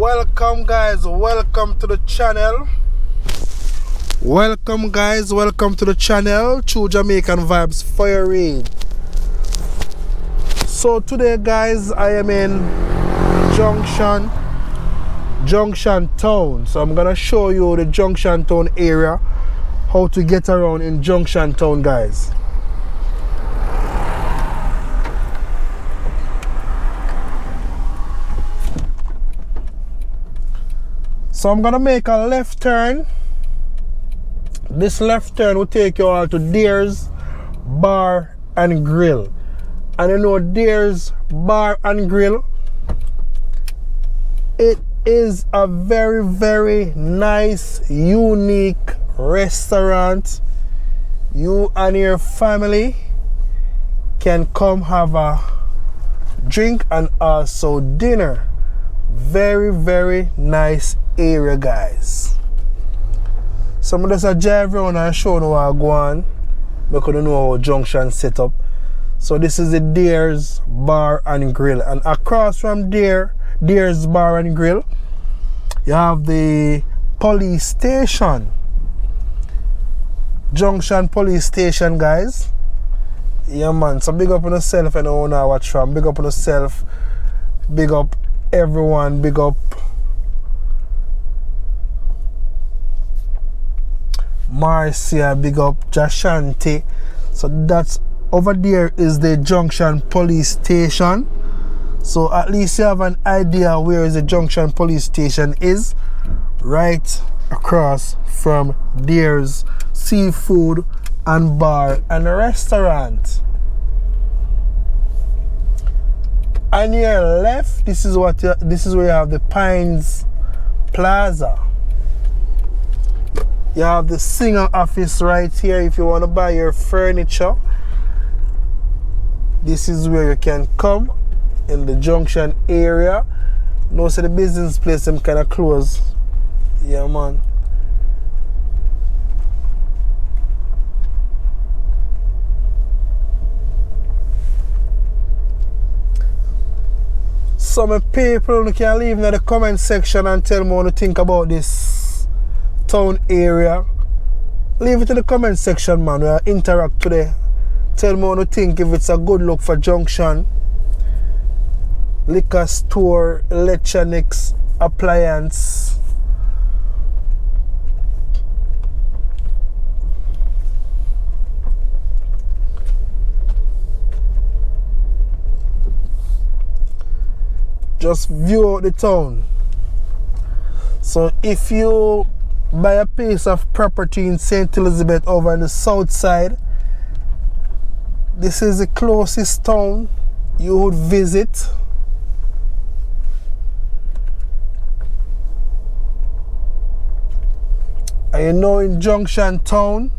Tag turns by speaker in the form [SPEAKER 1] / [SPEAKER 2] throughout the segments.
[SPEAKER 1] Welcome guys, welcome to the channel. Welcome guys, welcome to the channel. True Jamaican Vibes, Fire Reid. So today guys, I am in Junction Town. So I'm gonna show you the Junction Town area, how to get around in Junction Town guys. So I'm gonna make a left turn. This left turn will take you all to Deers Bar and Grill. And you know Deers Bar and Grill, it is a very nice, unique restaurant. You and your family can come have a drink and also dinner. Very nice area guys. So I'm just drive around and show you how I go on, because you know how Junction set up. So this is the Deers Bar and Grill, and across from Deers Bar and Grill you have the police station, Junction Police Station guys. Yeah man, so big up on yourself and on our watch from. Big up on yourself, big up everyone, big up Marcia, big up Jashanti. So that's over there is the Junction Police Station. So at least you have an idea where the Junction Police Station is, right across from Deers Seafood and Bar and Restaurant. On your left, this is where you have the Pines Plaza. You have the Junction Office right here if you want to buy your furniture. This is where you can come in the Junction area. No, so the business place them kind of close. Yeah man. Some people can leave in the comment section and tell me what you think about this town area. Leave it in the comment section man. We'll interact today. Tell me what you think, if it's a good look for Junction. Liquor store, electronics, appliance. Just view out the town. So if you buy a piece of property in St. Elizabeth over on the south side, this is the closest town you would visit. And you know in Junction Town,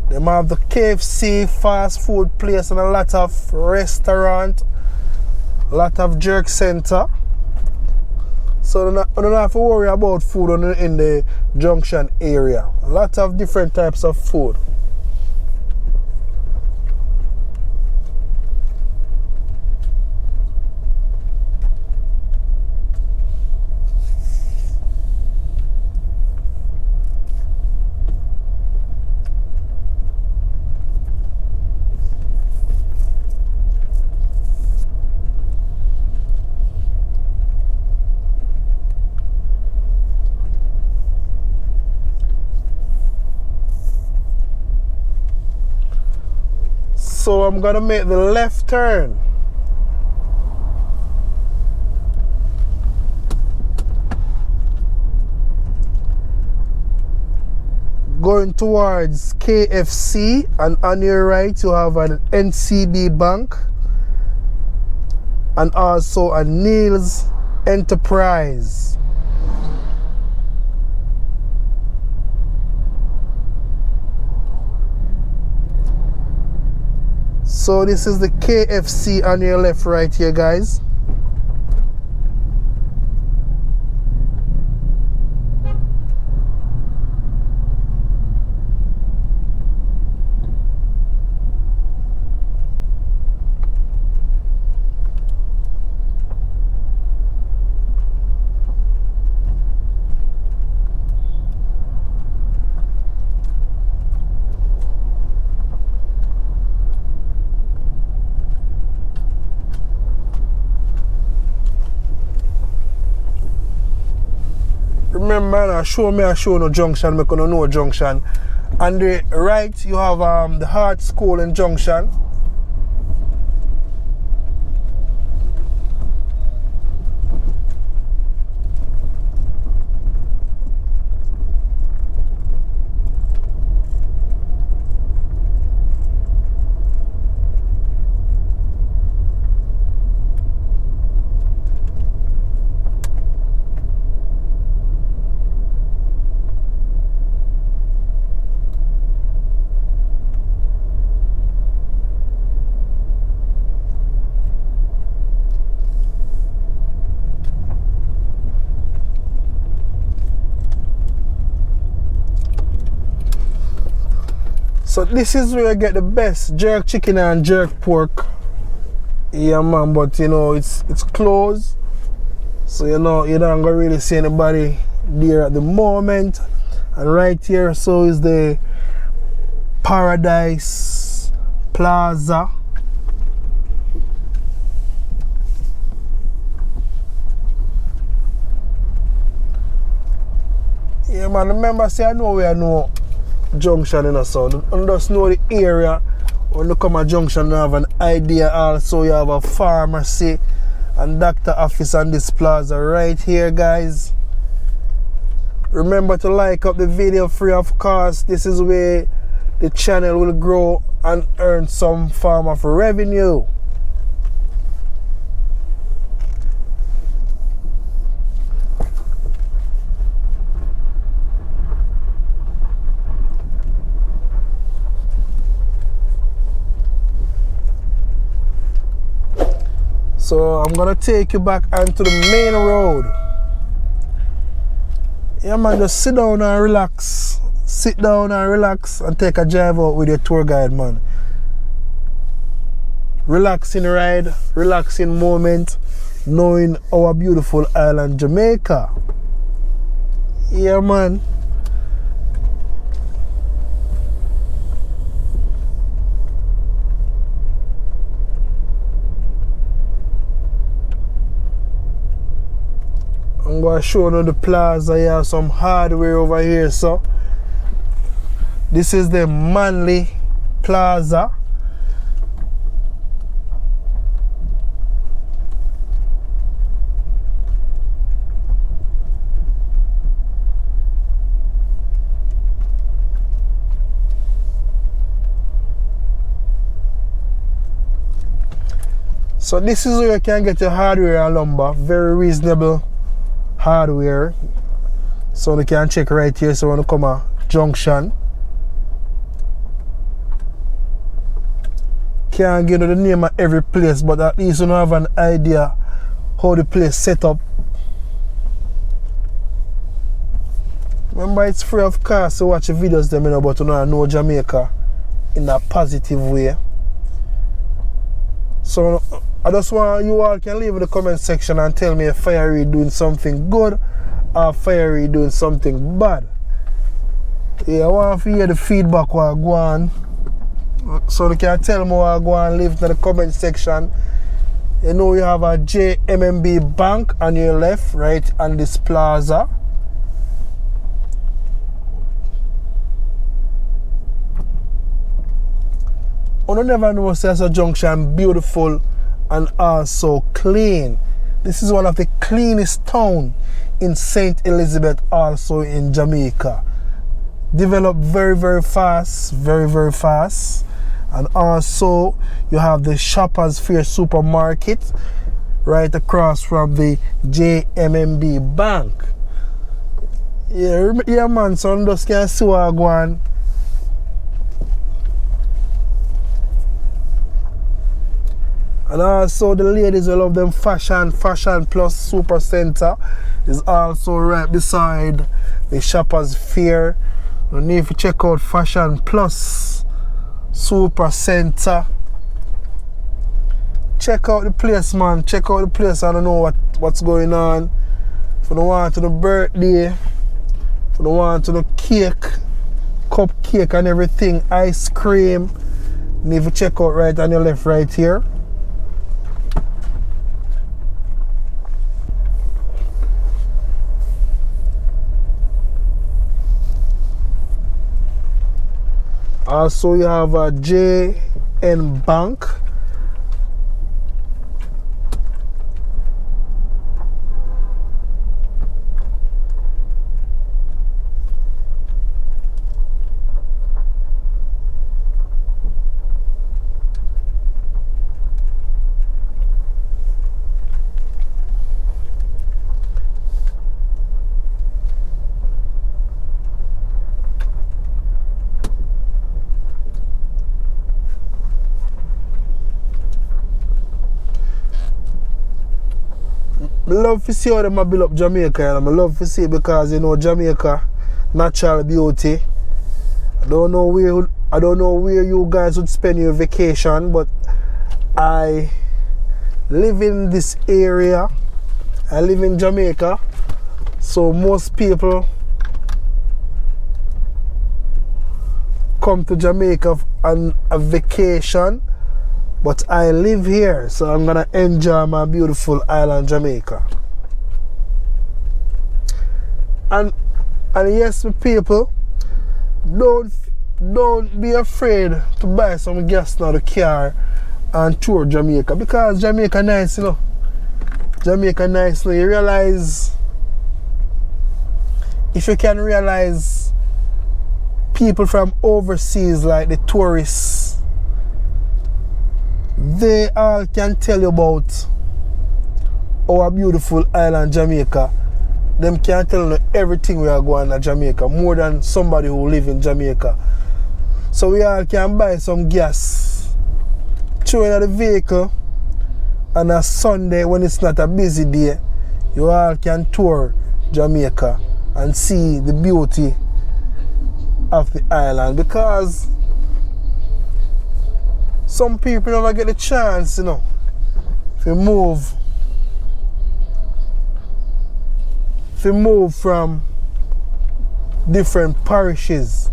[SPEAKER 1] they have the KFC fast food place and a lot of restaurant, a lot of jerk center. So you don't have to worry about food in the Junction area. A lot of different types of food. So I'm gonna make the left turn. Going towards KFC, and on your right you have an NCB Bank and also a Neil's Enterprise. So this is the KFC on your left right here guys. remember, I show no Junction, I don't know Junction. On the right, you have the Art School in Junction. So this is where you get the best jerk chicken and jerk pork. Yeah man, but you know it's closed. So you know you don't gonna really see anybody there at the moment. And right here so is the Paradise Plaza. Yeah man, remember say I know where I know Junction in a sound. You just know the area. When you come to Junction, you have an idea. Also, you have a pharmacy and doctor office on this plaza right here, guys. Remember to like up the video free of cost. This is where the channel will grow and earn some form of revenue. So I'm gonna take you back onto the main road. Yeah man, just sit down and relax. Sit down and relax and take a drive out with your tour guide, man. Relaxing ride, relaxing moment, knowing our beautiful island Jamaica. Yeah man. I'm going to show you the plaza. You have some hardware over here, so this is the Manly Plaza. So this is where you can get your hardware and lumber, very reasonable hardware. So you can check right here. So when you come to Junction, can't give you the name of every place, but at least you have an idea how the place set up. Remember, it's free of cost to watch the videos them, you know, but you know Jamaica in a positive way. So I just want you all can leave in the comment section and tell me if Fire Reid doing something good or Fire Reid doing something bad. Yeah, I want to hear the feedback while I go on. So you can tell me while I go on, leave in the comment section. You know you have a JMMB bank on your left, right on this plaza. You never know there's a Junction beautiful and also clean. This is one of the cleanest towns in St. Elizabeth, also in Jamaica. Developed very, very fast, very fast. And also you have the Shoppers Fair supermarket right across from the JMMB bank. Yeah man, so you just can see what I go on. And also the ladies will love them Fashion Plus Super Center is also right beside the Shoppers Fair. You need to check out Fashion Plus Super Center. Check out the place, man. Check out the place. I don't know what's going on. If you don't want to the birthday, if you don't want to the cake, cupcake and everything, ice cream, you need to check out right on your left right here. Also you have a JN Bank. I love to see how them build up Jamaica, and I love to see it because you know Jamaica, natural beauty. I don't know where you guys would spend your vacation, but I live in this area. I live in Jamaica, so most people come to Jamaica on a vacation. But I live here, so I'm gonna enjoy my beautiful island, Jamaica. And yes, people, don't be afraid to buy some gas now the car and tour Jamaica, because Jamaica nice, you know. Jamaica nice. You realize, if you can realize, people from overseas, like the tourists, they all can tell you about our beautiful island Jamaica. Them can tell you everything we are going to Jamaica, more than somebody who live in Jamaica. So we all can buy some gas, throw in the vehicle, and on a Sunday when it's not a busy day, you all can tour Jamaica and see the beauty of the island, because some people never get the chance, you know, to move from different parishes.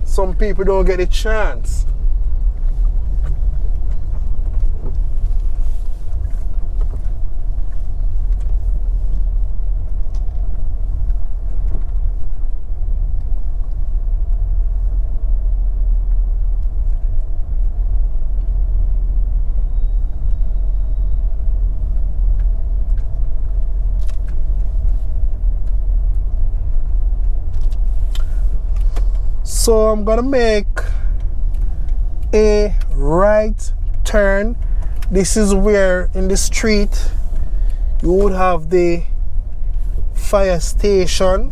[SPEAKER 1] Some people don't get the chance. So I'm gonna make a right turn. This is where in the street you would have the fire station.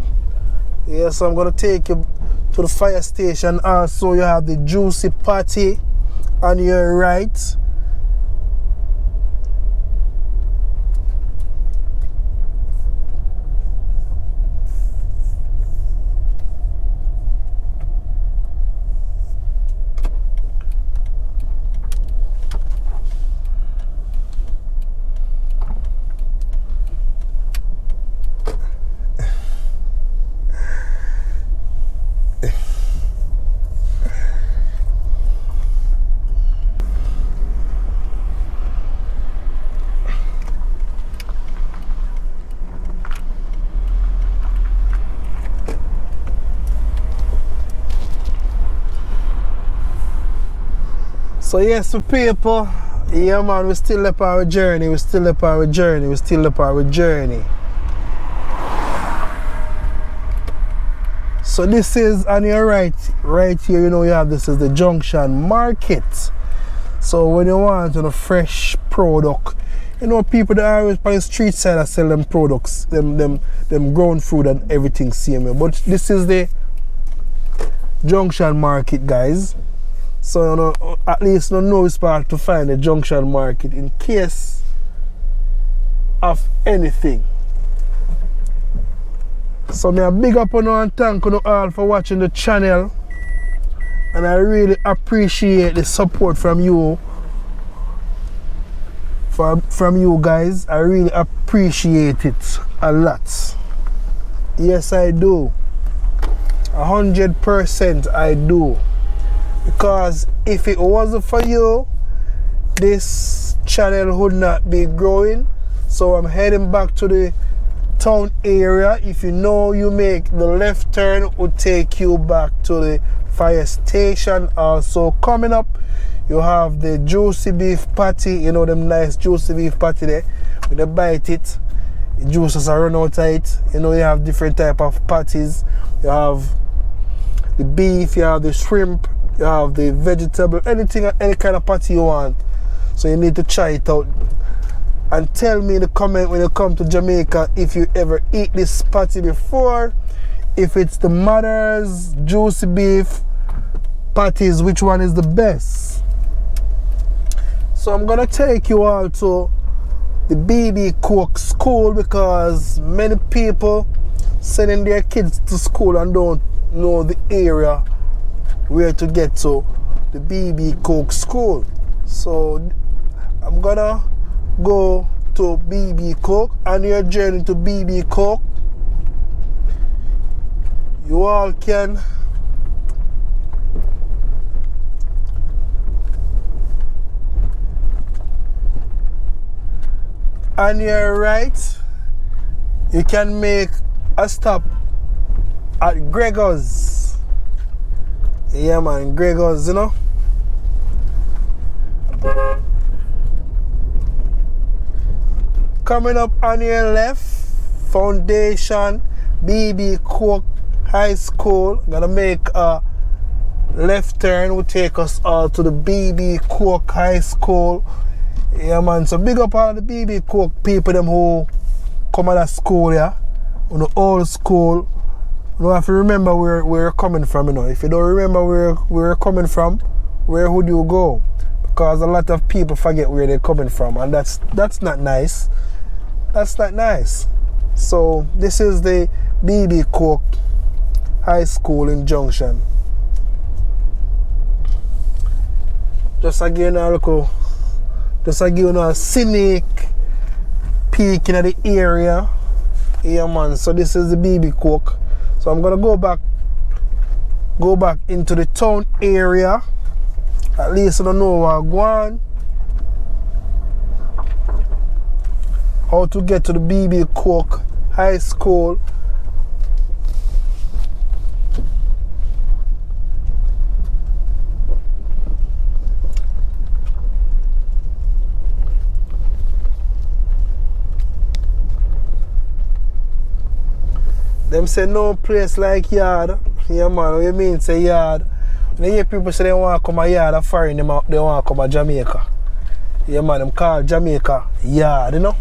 [SPEAKER 1] Yeah, so I'm gonna take you to the fire station. Also you have the Juicy Patty on your right. So yes, people, yeah man, we still up our journey, we still up our journey, we still up our journey. So this is on your right here, you know, you have, this is the Junction Market. So when you want a fresh product, you know, people that are always on the street side are selling them products, them grown food and everything same way. But this is the Junction Market, guys. So you know, at least you know it's part to find the Junction Market in case of anything. So me a big up on you and thank you all for watching the channel, and I really appreciate the support from you, from you guys. I really appreciate it a lot. Yes, I do. 100% I do. Because if it wasn't for you, this channel would not be growing. So I'm heading back to the town area. If you know, you make the left turn, will take you back to the fire station. Also coming up, you have the juicy beef patty. You know them nice juicy beef patty there. When you bite it, the juices are run out of it. You know, you have different type of patties. You have the beef, you have the shrimp, you have the vegetable, anything, any kind of patty you want. So you need to try it out. And tell me in the comment when you come to Jamaica if you ever eat this patty before. If it's the mother's juicy beef patties, which one is the best? So I'm gonna take you all to the BB Cook school, because many people sending their kids to school and don't know the area where to get to the BB Cook school. So I'm gonna go to BB Cook. On your journey to BB Cook, you all can on your right, you can make a stop at Gregor's. Yeah man, Gregor's, you know. Coming up on your left, Foundation BB Cook High School. Gonna make a left turn, will take us all to the BB Cook High School. Yeah man, so big up all the BB Cook people them who come out of school, yeah. On the old school. You have to remember where we're coming from, you know. If you don't remember where we're coming from, where would you go? Because a lot of people forget where they're coming from, and that's not nice. That's not nice. So this is the BB Cook High School in Junction. Just again a scenic peek in the area. Yeah man, so this is the BB Cook. So I'm gonna go back into the town area. At least I don't know where I'm going. How to get to the BB Cook High School. Them say no place like yard. Yeah man, what you mean say yard? When you hear people say they want to come a yard of foreign, they want to come to Jamaica. Yeah man, them call Jamaica yard, you know?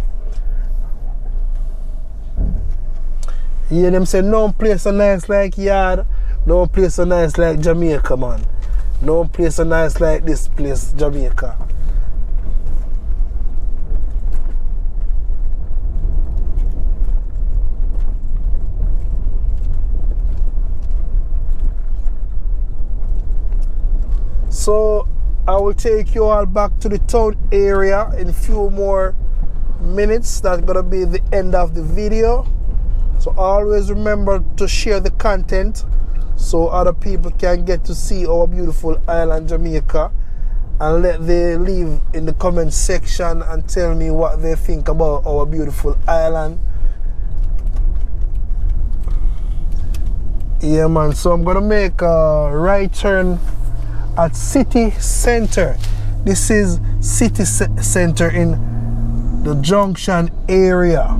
[SPEAKER 1] Yeah, them say no place so nice like yard, no place so nice like Jamaica, man. No place so nice like this place, Jamaica. So I will take you all back to the town area in a few more minutes. That's gonna be the end of the video. So always remember to share the content so other people can get to see our beautiful island Jamaica, and let them leave in the comment section and tell me what they think about our beautiful island. Yeah man, so I'm gonna make a right turn at City Center. This is City Center in the Junction area.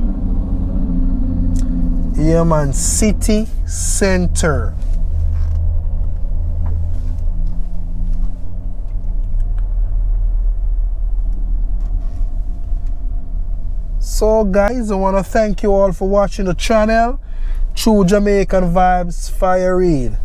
[SPEAKER 1] Yeah man, City Center. So guys, I want to thank you all for watching the channel. True Jamaican Vibes, Fire Reid.